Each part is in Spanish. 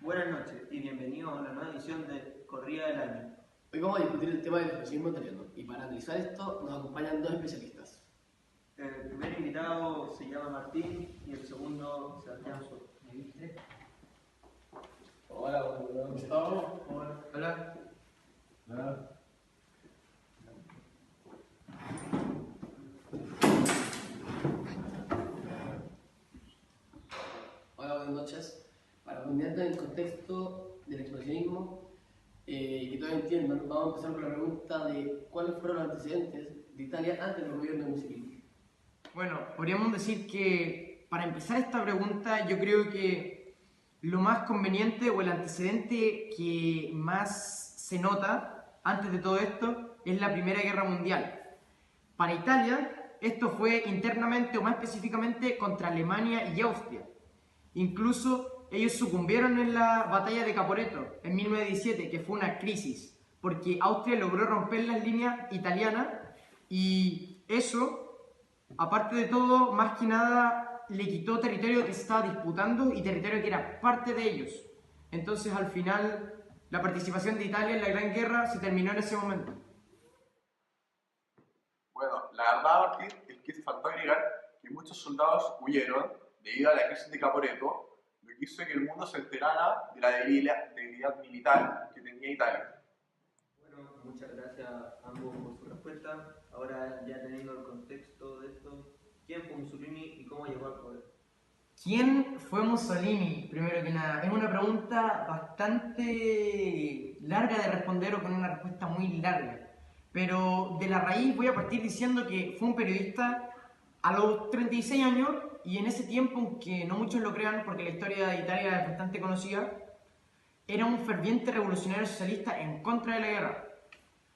Buenas noches y bienvenidos a una nueva edición de Corrida del Año. Hoy vamos a discutir el tema del expresionismo italiano y para analizar esto nos acompañan dos especialistas. El primer invitado se llama Martín y el segundo Sebastián Soto. Hola, ¿cómo estamos? Hola. Hola. Hola, buenas noches. Para ponernos en el contexto del expresionismo y que todos entiendan, vamos a empezar con la pregunta de cuáles fueron los antecedentes de Italia antes del gobierno de Mussolini. Bueno, podríamos decir que para empezar esta pregunta yo creo que lo más conveniente o el antecedente que más se nota antes de todo esto es la Primera Guerra Mundial. Para Italia esto fue internamente o más específicamente contra Alemania y Austria. Incluso ellos sucumbieron en la batalla de Caporetto en 1917, que fue una crisis, porque Austria logró romper las líneas italianas y eso, aparte de todo, más que nada le quitó territorio que se estaba disputando y territorio que era parte de ellos. Entonces al final la participación de Italia en la Gran Guerra se terminó en ese momento. Bueno, la verdad, Martín, es que te faltó agregar que muchos soldados huyeron debido a la crisis de Caporetto, lo que hizo que el mundo se enterara de la debilidad militar que tenía Italia. Bueno, muchas gracias a ambos por su respuesta. Ahora ya teniendo el contexto de esto, ¿quién fue Mussolini y cómo llegó al poder? ¿Quién fue Mussolini? Primero que nada, es una pregunta bastante larga de responder o con una respuesta muy larga. Pero de la raíz voy a partir diciendo que fue un periodista a los 36 años y en ese tiempo, aunque no muchos lo crean porque la historia de Italia es bastante conocida, era un ferviente revolucionario socialista en contra de la guerra,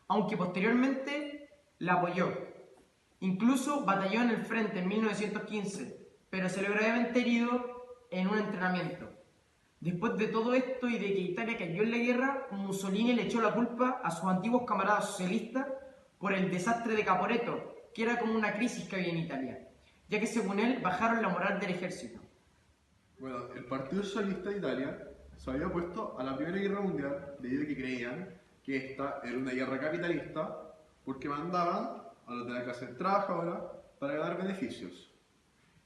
aunque posteriormente la apoyó. Incluso batalló en el frente en 1915, pero se le gravemente herido en un entrenamiento. Después de todo esto y de que Italia cayó en la guerra, Mussolini le echó la culpa a sus antiguos camaradas socialistas por el desastre de Caporetto, que era como una crisis que había en Italia, ya que según él bajaron la moral del ejército. Bueno, el Partido Socialista de Italia se había opuesto a la Primera Guerra Mundial debido a que creían que esta era una guerra capitalista porque mandaban a los de la clase trabajadora para ganar beneficios.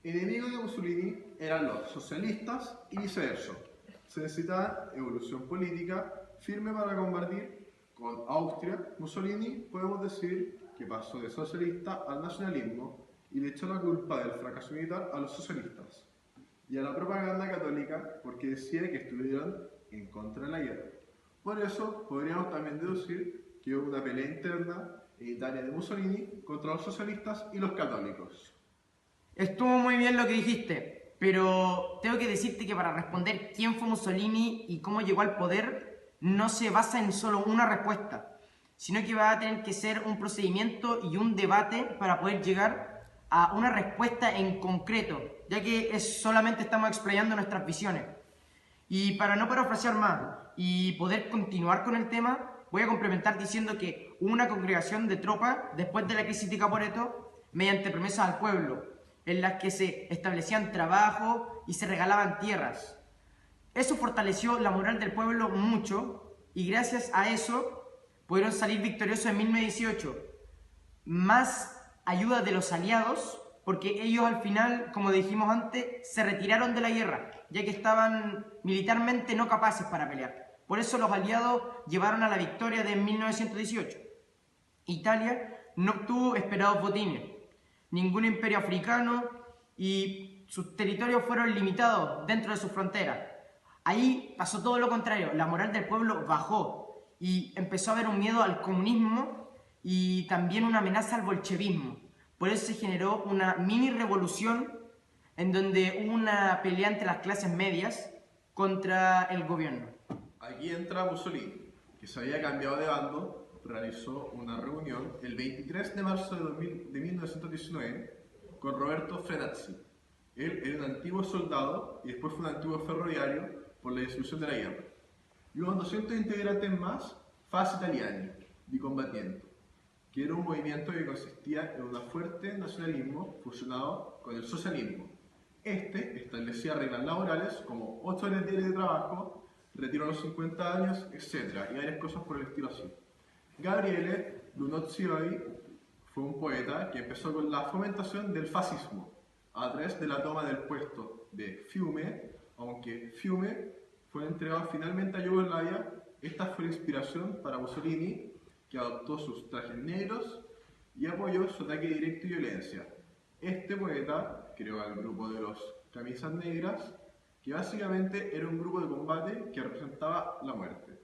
Enemigos de Mussolini eran los socialistas y viceversa. Se necesitaba evolución política firme para combatir con Austria. Mussolini, podemos decir que pasó de socialista al nacionalismo y le echó la culpa del fracaso militar a los socialistas y a la propaganda católica porque decía que estuvieron en contra de la guerra. Por eso podríamos también deducir que hubo una pelea interna en Italia de Mussolini contra los socialistas y los católicos. Estuvo muy bien lo que dijiste, pero tengo que decirte que para responder quién fue Mussolini y cómo llegó al poder, no se basa en solo una respuesta, sino que va a tener que ser un procedimiento y un debate para poder llegar a una respuesta en concreto, ya que solamente estamos explayando nuestras visiones. Y para no parafrasear más y poder continuar con el tema, voy a complementar diciendo que hubo una congregación de tropas después de la crisis de Caporetto mediante promesas al pueblo, en las que se establecían trabajos y se regalaban tierras. Eso fortaleció la moral del pueblo mucho y gracias a eso pudieron salir victoriosos en 1918. Más ayuda de los aliados, porque ellos al final, como dijimos antes, se retiraron de la guerra, ya que estaban militarmente no capaces para pelear. Por eso los aliados llevaron a la victoria de 1918. Italia no obtuvo esperados botines, ningún imperio africano y sus territorios fueron limitados dentro de sus fronteras. Ahí pasó todo lo contrario, la moral del pueblo bajó y empezó a haber un miedo al comunismo y también una amenaza al bolchevismo. Por eso se generó una mini revolución en donde hubo una pelea entre las clases medias contra el gobierno. Aquí entra Mussolini, que se había cambiado de bando, realizó una reunión el 23 de marzo de 1919 con Roberto Frenazzi. Él era un antiguo soldado y después fue un antiguo ferroviario por la disolución de la guerra. Y unos 200 integrantes más, Fasi Italiani, di Combattiendo, que era un movimiento que consistía en un fuerte nacionalismo fusionado con el socialismo. Este establecía reglas laborales como 8 horas diarias de trabajo, retiro a los 50 años, etc. Y varias cosas por el estilo así. Gabriele Lunozzioi fue un poeta que empezó con la fomentación del fascismo a través de la toma del puesto de Fiume, aunque Fiume fue entregado finalmente a Yugoslavia. Esta fue la inspiración para Mussolini, que adoptó sus trajes negros y apoyó su ataque directo y violencia. Este poeta creó el grupo de los Camisas Negras, que básicamente era un grupo de combate que representaba la muerte.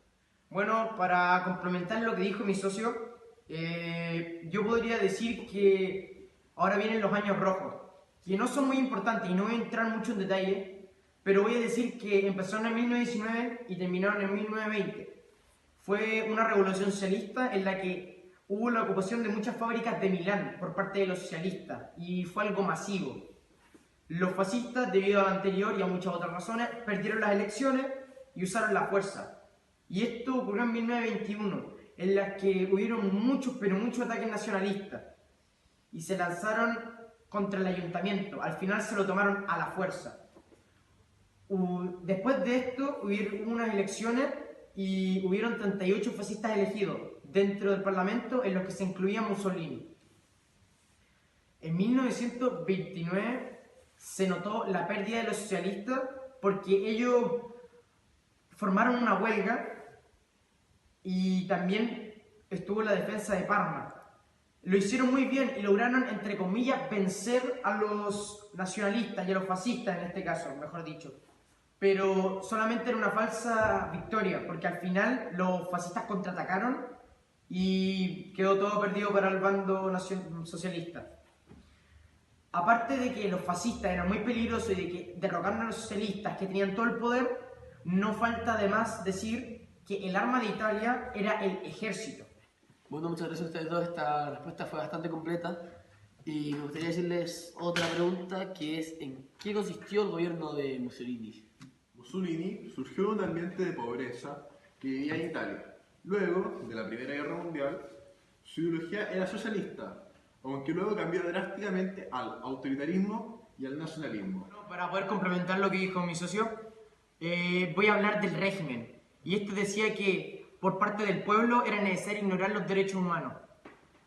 Bueno, para complementar lo que dijo mi socio, yo podría decir que ahora vienen los años rojos, que no son muy importantes y no voy a entrar mucho en detalle, pero voy a decir que empezaron en 1919 y terminaron en 1920. Fue una revolución socialista en la que hubo la ocupación de muchas fábricas de Milán por parte de los socialistas y fue algo masivo. Los fascistas, debido a lo anterior y a muchas otras razones, perdieron las elecciones y usaron la fuerza. Y esto ocurrió en 1921, en las que hubieron muchos, pero muchos ataques nacionalistas y se lanzaron contra el ayuntamiento. Al final se lo tomaron a la fuerza. Después de esto hubieron unas elecciones y hubieron 38 fascistas elegidos dentro del Parlamento, en los que se incluía Mussolini. En 1929 se notó la pérdida de los socialistas porque ellos formaron una huelga y también estuvo la defensa de Parma. Lo hicieron muy bien y lograron, entre comillas, vencer a los nacionalistas y a los fascistas en este caso, mejor dicho. Pero solamente era una falsa victoria, porque al final los fascistas contraatacaron y quedó todo perdido para el bando socialista. Aparte de que los fascistas eran muy peligrosos y de que derrocaron a los socialistas que tenían todo el poder, no falta además decir que el arma de Italia era el ejército. Bueno, muchas gracias a ustedes dos. Esta respuesta fue bastante completa. Y me gustaría decirles otra pregunta, que es ¿en qué consistió el gobierno de Mussolini? Mussolini surgió de un ambiente de pobreza que vivía en Italia. Luego de la Primera Guerra Mundial, su ideología era socialista, aunque luego cambió drásticamente al autoritarismo y al nacionalismo. Bueno, para poder complementar lo que dijo mi socio, voy a hablar del régimen. Y este decía que por parte del pueblo era necesario ignorar los derechos humanos.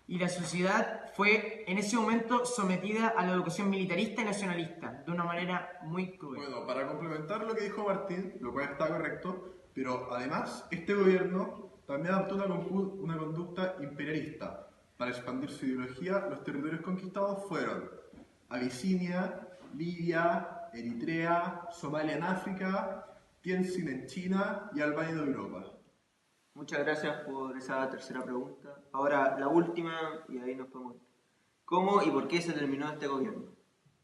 Y la sociedad fue en ese momento sometida a la educación militarista y nacionalista, de una manera muy cruel. Bueno, para complementar lo que dijo Martín, lo cual está correcto, pero además este gobierno también adoptó una conducta imperialista. Para expandir su ideología, los territorios conquistados fueron Abisinia, Libia, Eritrea, Somalia en África, Tianjin en China y Albania en Europa. Muchas gracias por esa tercera pregunta. Ahora la última y ahí nos podemos ir. ¿Cómo y por qué se terminó este gobierno?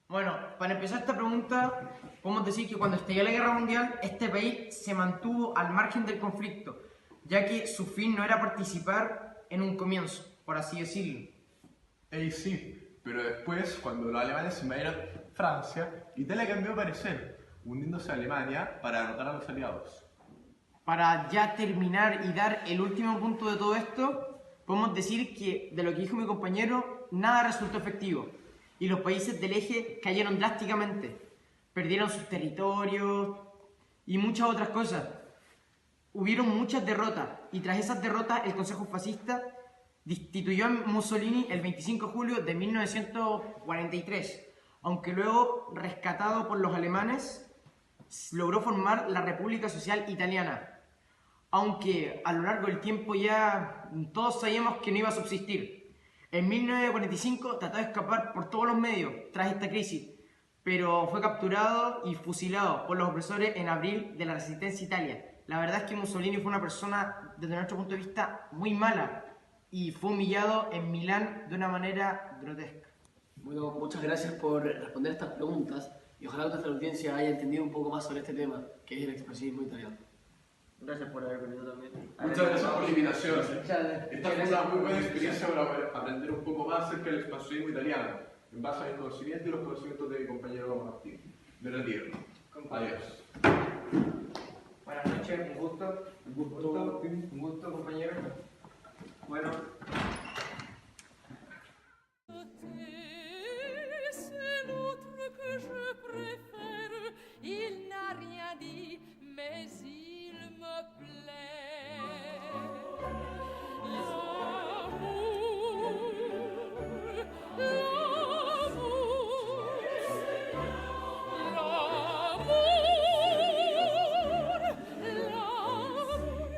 Bueno, para empezar esta pregunta, podemos decir que cuando estalló la Guerra Mundial, este país se mantuvo al margen del conflicto, ya que su fin no era participar en un comienzo, por así decirlo. Sí, pero después, cuando los alemanes invadieron Francia, Italia cambió de parecer, uniéndose a Alemania para derrotar a los aliados. Para ya terminar y dar el último punto de todo esto, podemos decir que, de lo que dijo mi compañero, nada resultó efectivo y los países del eje cayeron drásticamente, perdieron sus territorios y muchas otras cosas. Hubieron muchas derrotas y tras esas derrotas el Consejo Fascista destituyó a Mussolini el 25 de julio de 1943, aunque luego, rescatado por los alemanes, logró formar la República Social Italiana, aunque a lo largo del tiempo ya todos sabíamos que no iba a subsistir. En 1945 trató de escapar por todos los medios tras esta crisis, pero fue capturado y fusilado por los opresores en abril de la Resistencia Italia. La verdad es que Mussolini fue una persona, desde nuestro punto de vista, muy mala y fue humillado en Milán de una manera grotesca. Bueno, muchas gracias por responder estas preguntas y ojalá nuestra audiencia haya entendido un poco más sobre este tema, que es el expresionismo italiano. Gracias por haber venido también. Muchas gracias por la invitación. Muchas Esta fue una muy buena experiencia para poder aprender un poco más acerca del expansionismo italiano, en base a mis conocimientos y los conocimientos de mi compañero Martín. Me retiro. Adiós. Buenas noches, un gusto. Un gusto, compañero. Bueno. C'est l'autre que je préfère, il n'a rien dit, mais il